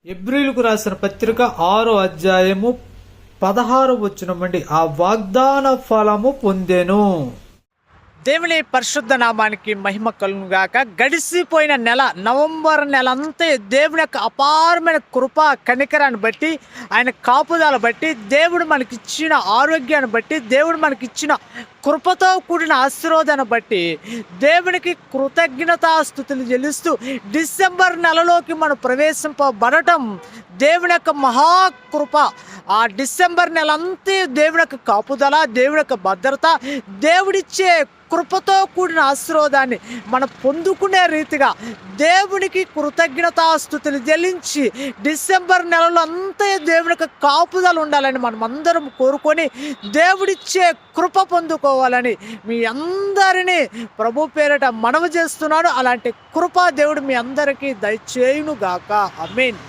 ఎబ్రీయులకు రాసిన పత్రిక 6వ అధ్యాయము 16వ వచనమండి. ఆ వాగ్దాన ఫలము పొందెను. దేవుని పరిశుద్ధ నామానికి మహిమ కలుగును గాక. గడిసిపోయిన నెల నవంబర్ నెల అంతా దేవుని యొక్క అపారమైన కృప కనికరాన్ని బట్టి, ఆయన కాపుదల బట్టి, దేవుడు మనకిచ్చిన ఆరోగ్యాన్ని బట్టి, దేవుడు మనకిచ్చిన కృపతో కూడిన ఆశీర్వాదాన్ని బట్టి దేవునికి కృతజ్ఞతాస్తుతులు చెల్లిస్తూ డిసెంబర్ నెలలోకి మనం ప్రవేశింపబడటం దేవుని యొక్క మహాకృప. ఆ డిసెంబర్ నెలంతా దేవుని యొక్క కాపుదల, దేవుని యొక్క భద్రత, దేవుడిచ్చే కృపతో కూడిన ఆశీర్వాదాన్ని మనం పొందుకునే రీతిగా దేవునికి కృతజ్ఞతాస్తుతులు చెల్లించి డిసెంబర్ నెలలో అంతా దేవుని యొక్క కాపుదల ఉండాలని మనం అందరం కోరుకొని దేవుడిచ్చే కృప పొందుకోవాలని మీ అందరినీ ప్రభు పేరిట మనవి చేస్తున్నాను. అలాంటి కృప దేవుడు మీ అందరికీ దయచేయును గాక. ఆమేన్.